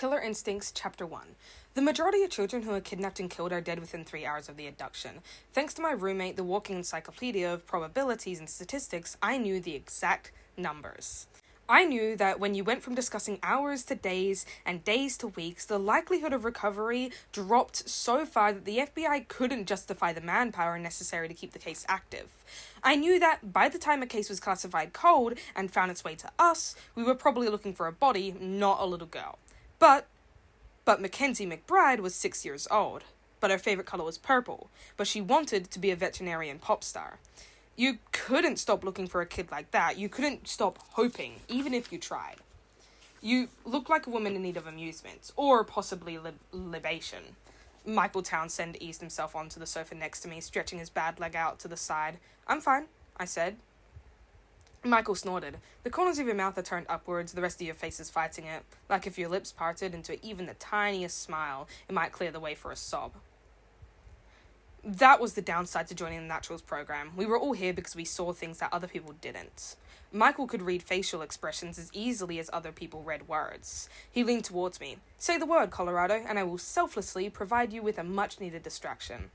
Killer Instincts, Chapter 1. The majority of children who are kidnapped and killed are dead within 3 hours of the abduction. Thanks to my roommate, the walking encyclopedia of probabilities and statistics, I knew the exact numbers. I knew that when you went from discussing hours to days and days to weeks, the likelihood of recovery dropped so far that the FBI couldn't justify the manpower necessary to keep the case active. I knew that by the time a case was classified cold and found its way to us, we were probably looking for a body, not a little girl. But Mackenzie McBride was 6 years old, but her favorite color was purple, but she wanted to be a veterinarian pop star. You couldn't stop looking for a kid like that. You couldn't stop hoping, even if you tried. You looked like a woman in need of amusement, or possibly libation. Michael Townsend eased himself onto the sofa next to me, stretching his bad leg out to the side. "I'm fine," I said. Michael snorted. "The corners of your mouth are turned upwards, the rest of your face is fighting it. Like if your lips parted into even the tiniest smile, it might clear the way for a sob." That was the downside to joining the Naturals program. We were all here because we saw things that other people didn't. Michael could read facial expressions as easily as other people read words. He leaned towards me. "Say the word, Colorado, and I will selflessly provide you with a much-needed distraction."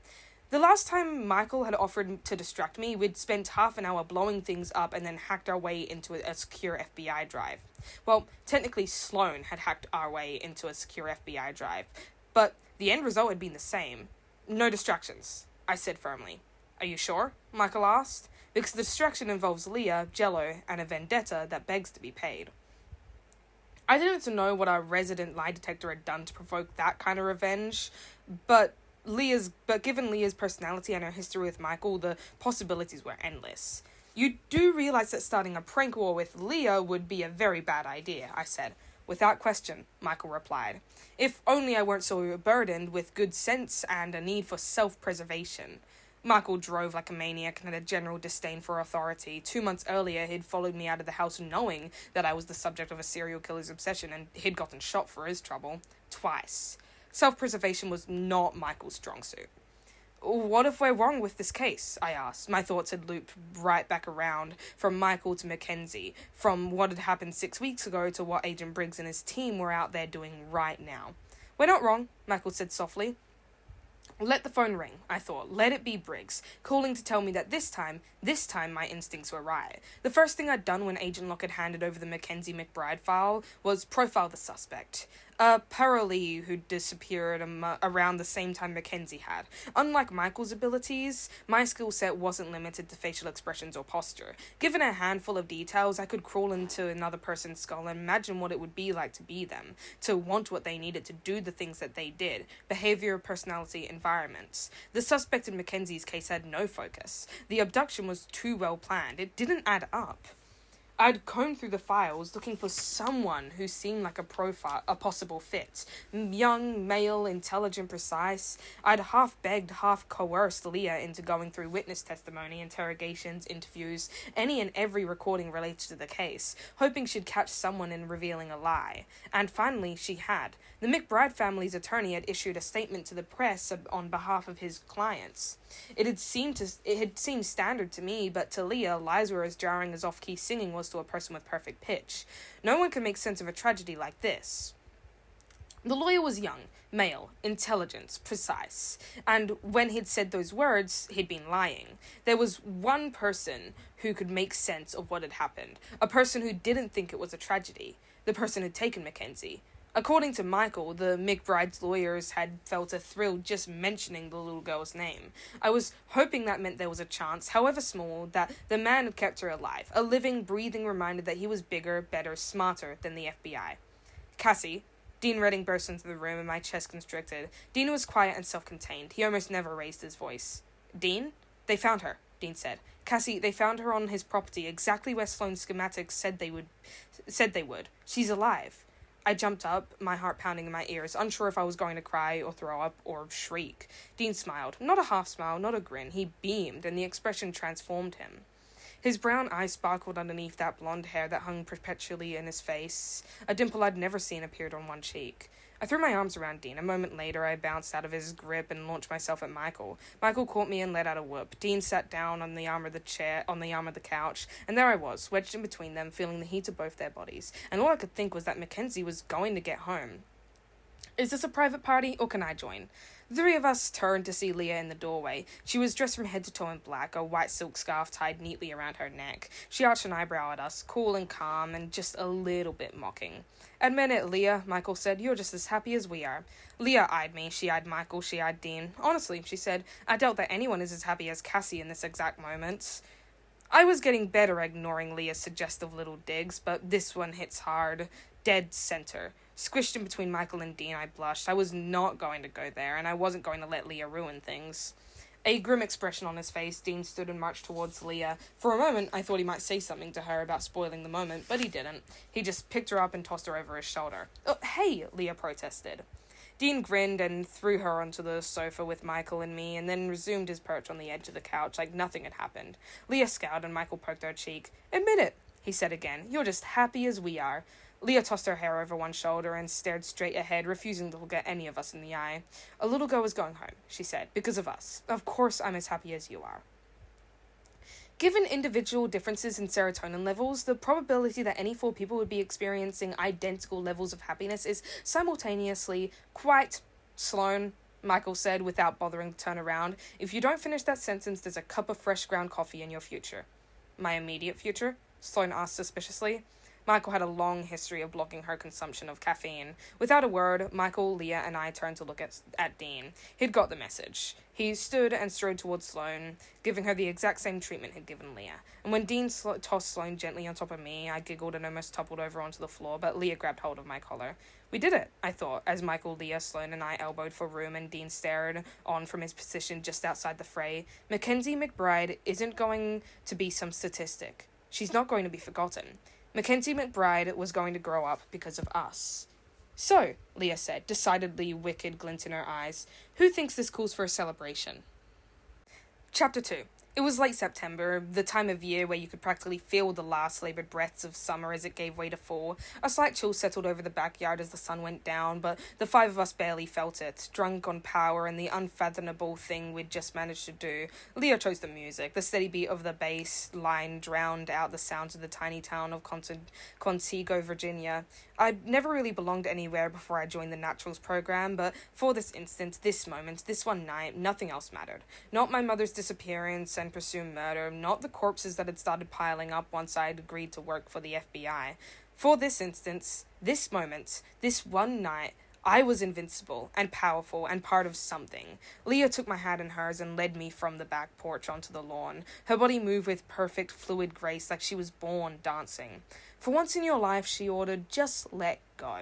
The last time Michael had offered to distract me, we'd spent half an hour blowing things up and then hacked our way into a secure FBI drive. Well, technically Sloan had hacked our way into a secure FBI drive, but the end result had been the same. "No distractions," I said firmly. "Are you sure?" Michael asked. "Because the distraction involves Leah, Jello, and a vendetta that begs to be paid." I didn't know what our resident lie detector had done to provoke that kind of revenge, but given Leah's personality and her history with Michael, the possibilities were endless. "You do realize that starting a prank war with Leah would be a very bad idea," I said. "Without question," Michael replied. "If only I weren't so burdened with good sense and a need for self-preservation." Michael drove like a maniac and had a general disdain for authority. 2 months earlier, he'd followed me out of the house knowing that I was the subject of a serial killer's obsession, and he'd gotten shot for his trouble. Twice. Self-preservation was not Michael's strong suit. "What if we're wrong with this case?" I asked. My thoughts had looped right back around from Michael to Mackenzie, from what had happened 6 weeks ago to what Agent Briggs and his team were out there doing right now. "We're not wrong," Michael said softly. Let the phone ring, I thought. Let it be Briggs, calling to tell me that this time my instincts were right. The first thing I'd done when Agent Locke had handed over the Mackenzie McBride file was profile the suspect. A parolee who disappeared around the same time Mackenzie had. Unlike Michael's abilities, my skill set wasn't limited to facial expressions or posture. Given a handful of details, I could crawl into another person's skull and imagine what it would be like to be them, to want what they needed, to do the things that they did. Behavior, personality, environments. The suspect in Mackenzie's case had no focus. The abduction was too well planned. It didn't add up. I'd combed through the files looking for someone who seemed like a possible fit. Young, male, intelligent, precise. I'd half begged, half coerced Leah into going through witness testimony, interrogations, interviews, any and every recording related to the case, hoping she'd catch someone in revealing a lie. And finally, she had. The McBride family's attorney had issued a statement to the press on behalf of his clients. It had seemed standard to me, but to Leah, lies were as jarring as off-key singing was to a person with perfect pitch. No one could make sense of a tragedy like this. The lawyer was young, male, intelligent, precise, and when he'd said those words, he'd been lying. There was one person who could make sense of what had happened, a person who didn't think it was a tragedy, the person who'd taken Mackenzie. According to Michael, the McBride's lawyers had felt a thrill just mentioning the little girl's name. I was hoping that meant there was a chance, however small, that the man had kept her alive, a living, breathing reminder that he was bigger, better, smarter than the FBI. "Cassie." Dean Redding burst into the room and my chest constricted. Dean was quiet and self-contained. He almost never raised his voice. "Dean? They found her," Dean said. "Cassie, they found her on his property, exactly where Sloan's schematics said they would. She's alive." I jumped up, my heart pounding in my ears, unsure if I was going to cry or throw up or shriek. Dean smiled. Not a half smile, not a grin. He beamed, and the expression transformed him. His brown eyes sparkled underneath that blonde hair that hung perpetually in his face. A dimple I'd never seen appeared on one cheek. I threw my arms around Dean. A moment later, I bounced out of his grip and launched myself at Michael. Michael caught me and let out a whoop. Dean sat down on the arm of the couch, and there I was, wedged in between them, feeling the heat of both their bodies. And all I could think was that Mackenzie was going to get home. Is this a private party, or can I join? The three of us turned to see Leah in the doorway. She was dressed from head to toe in black, a white silk scarf tied neatly around her neck. She arched an eyebrow at us, cool and calm, and just a little bit mocking. Admit it, Leah, Michael said. You're just as happy as we are. Leah eyed me. She eyed Michael. She eyed Dean. Honestly, she said, I doubt that anyone is as happy as Cassie in this exact moment. I was getting better at ignoring Leah's suggestive little digs, but this one hits hard. Dead center. Squished in between Michael and Dean, I blushed. I was not going to go there, and I wasn't going to let Leah ruin things. A grim expression on his face, Dean stood and marched towards Leah. For a moment, I thought he might say something to her about spoiling the moment, but he didn't. He just picked her up and tossed her over his shoulder. Oh, hey, Leah protested. Dean grinned and threw her onto the sofa with Michael and me, and then resumed his perch on the edge of the couch like nothing had happened. Leah scowled and Michael poked her cheek. Admit it, he said again. You're just happy as we are. Leah tossed her hair over one shoulder and stared straight ahead, refusing to look at any of us in the eye. A little girl is going home, she said, because of us. Of course I'm as happy as you are. Given individual differences in serotonin levels, the probability that any four people would be experiencing identical levels of happiness is simultaneously quite Sloane, Michael said without bothering to turn around. If you don't finish that sentence, there's a cup of fresh ground coffee in your future. My immediate future? Sloane asked suspiciously. Michael had a long history of blocking her consumption of caffeine. Without a word, Michael, Leah, and I turned to look at Dean. He'd got the message. He stood and strode towards Sloane, giving her the exact same treatment he'd given Leah. And when Dean tossed Sloane gently on top of me, I giggled and almost toppled over onto the floor, but Leah grabbed hold of my collar. We did it, I thought, as Michael, Leah, Sloane, and I elbowed for room and Dean stared on from his position just outside the fray. Mackenzie McBride isn't going to be some statistic. She's not going to be forgotten. Mackenzie McBride was going to grow up because of us. So, Leah said, decidedly wicked glint in her eyes, who thinks this calls for a celebration? Chapter 2. It was late September, the time of year where you could practically feel the last laboured breaths of summer as it gave way to fall. A slight chill settled over the backyard as the sun went down, but the five of us barely felt it, drunk on power and the unfathomable thing we'd just managed to do. Leah chose the music. The steady beat of the bass line drowned out the sounds of the tiny town of Contigo, Virginia. I'd never really belonged anywhere before I joined the Naturals program, but for this instance, this moment, this one night, nothing else mattered. Not my mother's disappearance and presumed murder, not the corpses that had started piling up once I had agreed to work for the FBI. For this instance, this moment, this one night, I was invincible and powerful and part of something. Leah took my hand in hers and led me from the back porch onto the lawn. Her body moved with perfect, fluid grace like she was born dancing. For once in your life, she ordered, just let go.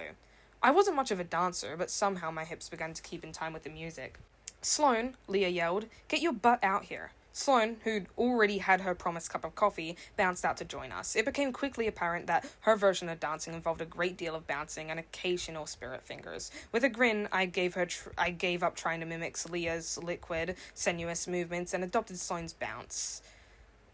I wasn't much of a dancer, but somehow my hips began to keep in time with the music. Sloane, Leah yelled, get your butt out here. Sloane, who'd already had her promised cup of coffee, bounced out to join us. It became quickly apparent that her version of dancing involved a great deal of bouncing and occasional spirit fingers. With a grin, I gave up trying to mimic Leah's liquid, sensuous movements and adopted Sloane's bounce.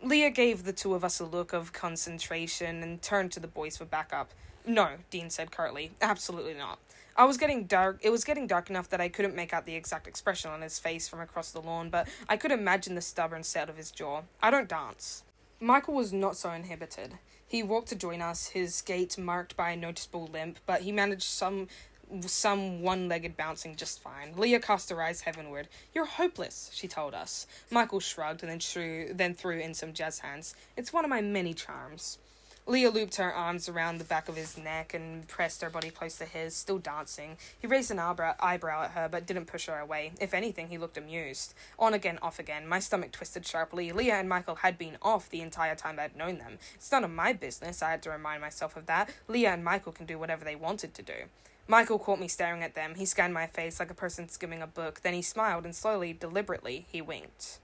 Leah gave the two of us a look of concentration and turned to the boys for backup. No, Dean said curtly. Absolutely not. It was getting dark enough that I couldn't make out the exact expression on his face from across the lawn, but I could imagine the stubborn set of his jaw. I don't dance. Michael was not so inhibited. He walked to join us, his gait marked by a noticeable limp, but he managed some one-legged bouncing just fine. Leah cast her eyes heavenward. You're hopeless, she told us. Michael shrugged and then threw in some jazz hands. It's one of my many charms. Leah looped her arms around the back of his neck and pressed her body close to his, still dancing. He raised an eyebrow at her, but didn't push her away. If anything, he looked amused. On again, off again. My stomach twisted sharply. Leah and Michael had been off the entire time I'd known them. It's none of my business, I had to remind myself of that. Leah and Michael can do whatever they wanted to do. Michael caught me staring at them. He scanned my face like a person skimming a book. Then he smiled, and slowly, deliberately, he winked.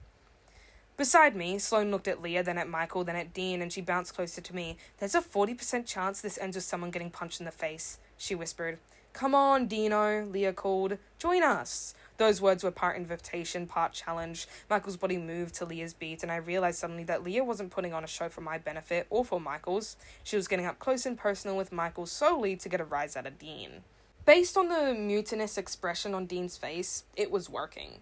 Beside me, Sloane looked at Leah, then at Michael, then at Dean, and she bounced closer to me. There's a 40% chance this ends with someone getting punched in the face, she whispered. Come on, Dino, Leah called. Join us. Those words were part invitation, part challenge. Michael's body moved to Leah's beat, and I realized suddenly that Leah wasn't putting on a show for my benefit or for Michael's. She was getting up close and personal with Michael solely to get a rise out of Dean. Based on the mutinous expression on Dean's face, it was working.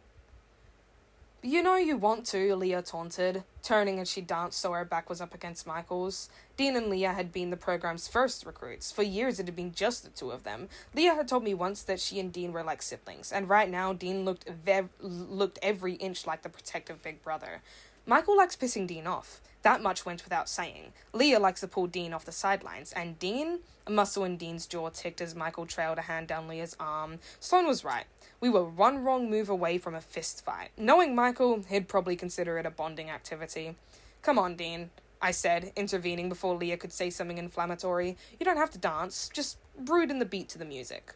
You know you want to, Leah taunted, turning as she danced so her back was up against Michael's. Dean and Leah had been the program's first recruits. For years it had been just the two of them. Leah had told me once that she and Dean were like siblings, and right now Dean looked every inch like the protective big brother. Michael likes pissing Dean off. That much went without saying. Leah likes to pull Dean off the sidelines, and Dean? A muscle in Dean's jaw ticked as Michael trailed a hand down Leah's arm. Sloane was right. We were one wrong move away from a fist fight. Knowing Michael, he'd probably consider it a bonding activity. Come on, Dean, I said, intervening before Leah could say something inflammatory. You don't have to dance. Just brood in the beat to the music.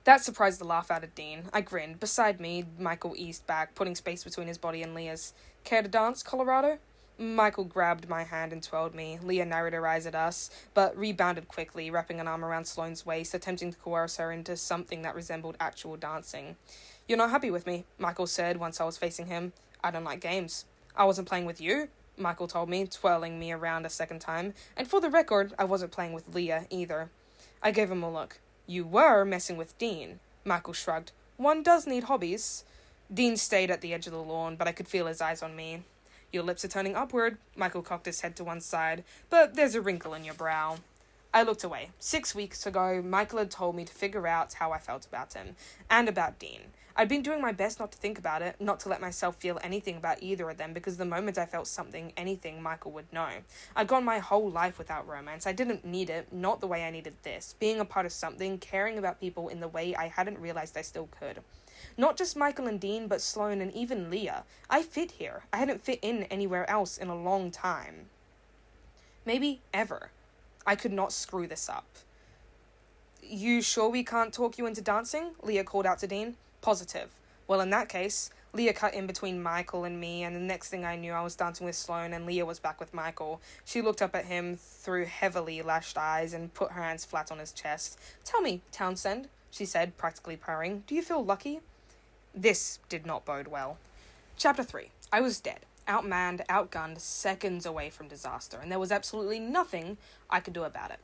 That surprised the laugh out of Dean. I grinned. Beside me, Michael eased back, putting space between his body and Leah's. Care to dance, Colorado? Michael grabbed my hand and twirled me. Leah narrowed her eyes at us, but rebounded quickly, wrapping an arm around Sloane's waist, attempting to coerce her into something that resembled actual dancing. You're not happy with me, Michael said once I was facing him. I don't like games. I wasn't playing with you, Michael told me, twirling me around a second time, and for the record, I wasn't playing with Leah either. I gave him a look. You were messing with Dean, Michael shrugged. One does need hobbies. Dean stayed at the edge of the lawn, but I could feel his eyes on me. Your lips are turning upward, Michael cocked his head to one side, but there's a wrinkle in your brow. I looked away. 6 weeks ago, Michael had told me to figure out how I felt about him, and about Dean. I'd been doing my best not to think about it, not to let myself feel anything about either of them, because the moment I felt something, anything, Michael would know. I'd gone my whole life without romance. I didn't need it, not the way I needed this. Being a part of something, caring about people in the way I hadn't realized I still could. Not just Michael and Dean, but Sloane and even Leah. I fit here. I hadn't fit in anywhere else in a long time. Maybe ever. I could not screw this up. You sure we can't talk you into dancing? Leah called out to Dean. Positive. Well, in that case, Leah cut in between Michael and me, and the next thing I knew I was dancing with Sloane and Leah was back with Michael. She looked up at him through heavily lashed eyes and put her hands flat on his chest. Tell me, Townsend, she said, practically purring, do you feel lucky? This did not bode well. Chapter 3. I was dead. Outmanned, outgunned, seconds away from disaster, and there was absolutely nothing I could do about it.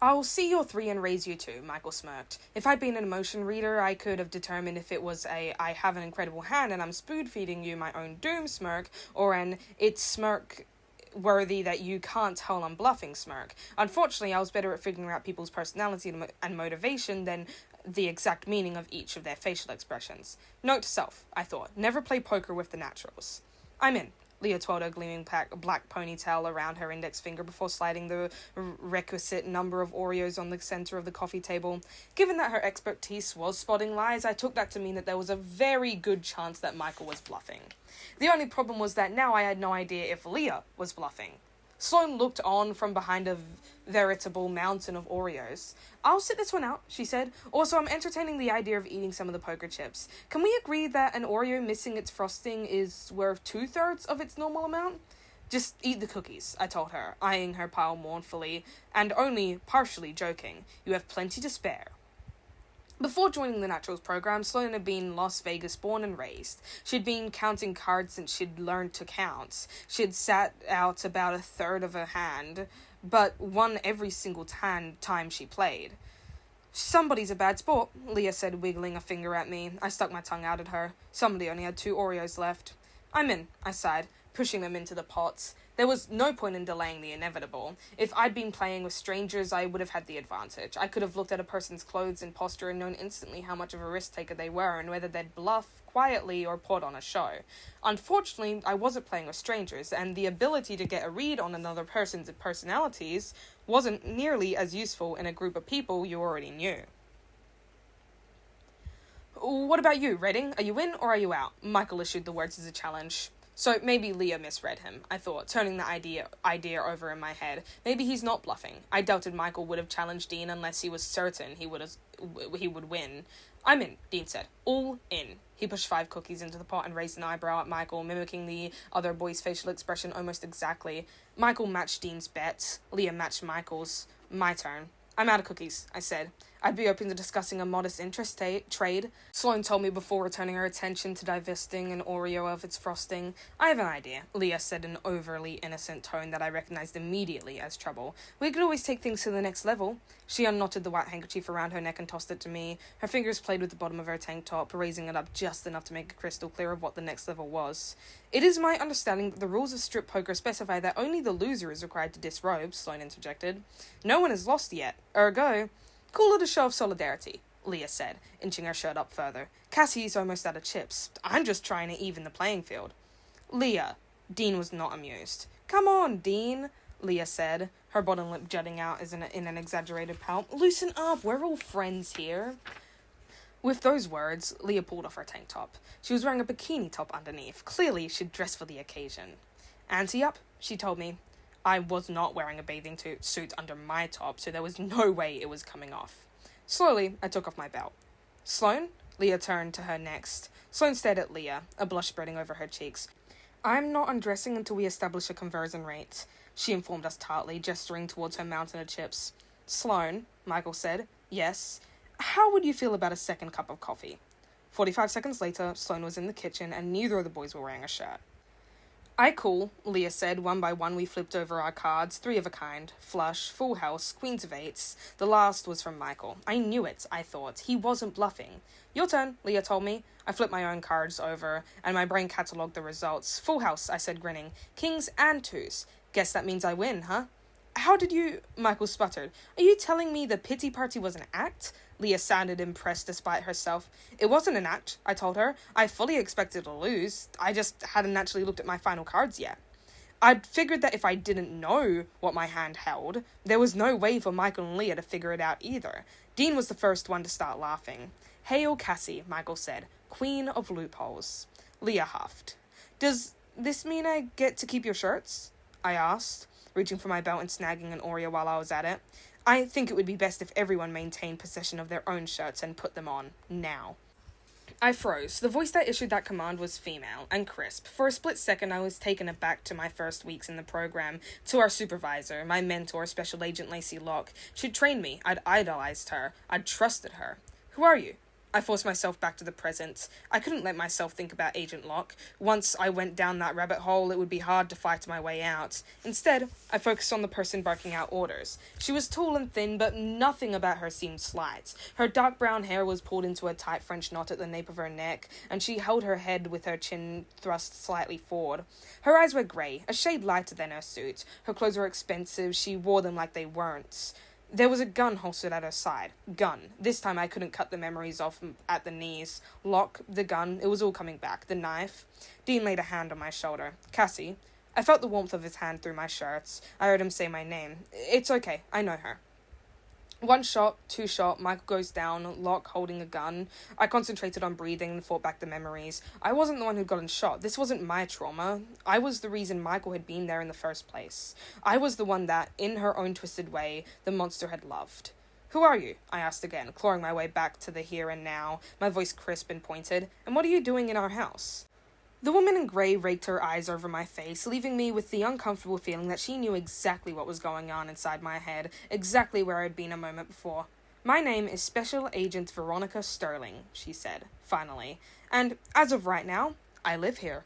I'll see your 3 and raise you 2, Michael smirked. If I'd been an emotion reader, I could have determined if it was a I have an incredible hand and I'm spoon-feeding you my own doom smirk, or an it's smirk worthy that you can't tell I'm bluffing smirk. Unfortunately, I was better at figuring out people's personality and motivation than the exact meaning of each of their facial expressions. Note to self, I thought, never play poker with the naturals. I'm in. Leah twirled her gleaming black ponytail around her index finger before sliding the requisite number of Oreos on the center of the coffee table. Given that her expertise was spotting lies, I took that to mean that there was a very good chance that Michael was bluffing. The only problem was that now I had no idea if Leah was bluffing. Sloane looked on from behind a veritable mountain of Oreos. I'll sit this one out, she said. Also, I'm entertaining the idea of eating some of the poker chips. Can we agree that an Oreo missing its frosting is worth 2/3 of its normal amount? Just eat the cookies, I told her, eyeing her pile mournfully, and only partially joking. You have plenty to spare. Before joining the Naturals program, Sloane had been Las Vegas born and raised. She'd been counting cards since she'd learned to count. She'd sat out about 1/3 of her hand, but won every single time she played. Somebody's a bad sport, Leah said, wiggling a finger at me. I stuck my tongue out at her. Somebody only had 2 Oreos left. I'm in, I sighed, pushing them into the pots. There was no point in delaying the inevitable. If I'd been playing with strangers, I would have had the advantage. I could have looked at a person's clothes and posture and known instantly how much of a risk-taker they were and whether they'd bluff quietly or put on a show. Unfortunately, I wasn't playing with strangers, and the ability to get a read on another person's personalities wasn't nearly as useful in a group of people you already knew. What about you, Redding? Are you in or are you out? Michael issued the words as a challenge. So maybe Leah misread him, I thought, turning the idea over in my head. Maybe he's not bluffing. I doubted Michael would have challenged Dean unless he was certain he would win. I'm in, Dean said. All in. He pushed 5 cookies into the pot and raised an eyebrow at Michael, mimicking the other boy's facial expression almost exactly. Michael matched Dean's bet. Leah matched Michael's. My turn. I'm out of cookies, I said. I'd be open to discussing a modest interest trade, Sloane told me before returning her attention to divesting an Oreo of its frosting. I have an idea, Leah said in an overly innocent tone that I recognized immediately as trouble. We could always take things to the next level. She unknotted the white handkerchief around her neck and tossed it to me. Her fingers played with the bottom of her tank top, raising it up just enough to make it crystal clear of what the next level was. It is my understanding that the rules of strip poker specify that only the loser is required to disrobe, Sloane interjected. No one has lost yet. Ergo, call it a show of solidarity, Leah said, inching her shirt up further. Cassie's almost out of chips. I'm just trying to even the playing field. Leah. Dean was not amused. Come on, Dean, Leah said, her bottom lip jutting out in an exaggerated pout. Loosen up, we're all friends here. With those words, Leah pulled off her tank top. She was wearing a bikini top underneath. Clearly, she'd dressed for the occasion. Ante up, she told me. I was not wearing a bathing suit under my top, so there was no way it was coming off. Slowly, I took off my belt. Sloane? Leah turned to her next. Sloane stared at Leah, a blush spreading over her cheeks. I'm not undressing until we establish a conversion rate, she informed us tartly, gesturing towards her mountain of chips. Sloane, Michael said. Yes. How would you feel about a second cup of coffee? 45 seconds later, Sloane was in the kitchen, and neither of the boys were wearing a shirt. I call, Leah said. One by one we flipped over our cards, 3 of a kind. Flush, full house, queens of eights. The last was from Michael. I knew it, I thought. He wasn't bluffing. Your turn, Leah told me. I flipped my own cards over, and my brain catalogued the results. Full house, I said, grinning. Kings and twos. Guess that means I win, huh? How did you... Michael sputtered. Are you telling me the pity party was an act? Leah sounded impressed despite herself. It wasn't an act, I told her. I fully expected to lose. I just hadn't actually looked at my final cards yet. I'd figured that if I didn't know what my hand held, there was no way for Michael and Leah to figure it out either. Dean was the first one to start laughing. Hail Cassie, Michael said. Queen of loopholes. Leah huffed. Does this mean I get to keep your shirts? I asked, reaching for my belt and snagging an Oreo while I was at it. I think it would be best if everyone maintained possession of their own shirts and put them on, now. I froze. The voice that issued that command was female and crisp. For a split second, I was taken aback to my first weeks in the program, to our supervisor, my mentor, Special Agent Lacey Locke. She'd trained me. I'd idolized her. I'd trusted her. Who are you? I forced myself back to the present. I couldn't let myself think about Agent Locke. Once I went down that rabbit hole, it would be hard to fight my way out. Instead, I focused on the person barking out orders. She was tall and thin, but nothing about her seemed slight. Her dark brown hair was pulled into a tight French knot at the nape of her neck, and she held her head with her chin thrust slightly forward. Her eyes were grey, a shade lighter than her suit. Her clothes were expensive. She wore them like they weren't. There was a gun holstered at her side. Gun. This time I couldn't cut the memories off at the knees. Locke, the gun, it was all coming back. The knife. Dean laid a hand on my shoulder. Cassie. I felt the warmth of his hand through my shirts. I heard him say my name. It's okay. I know her. 1 shot, 2 shot, Michael goes down, Locke holding a gun. I concentrated on breathing and fought back the memories. I wasn't the one who'd gotten shot. This wasn't my trauma. I was the reason Michael had been there in the first place. I was the one that, in her own twisted way, the monster had loved. Who are you? I asked again, clawing my way back to the here and now, my voice crisp and pointed. And what are you doing in our house? The woman in grey raked her eyes over my face, leaving me with the uncomfortable feeling that she knew exactly what was going on inside my head, exactly where I'd been a moment before. My name is Special Agent Veronica Sterling, she said, finally, and as of right now, I live here.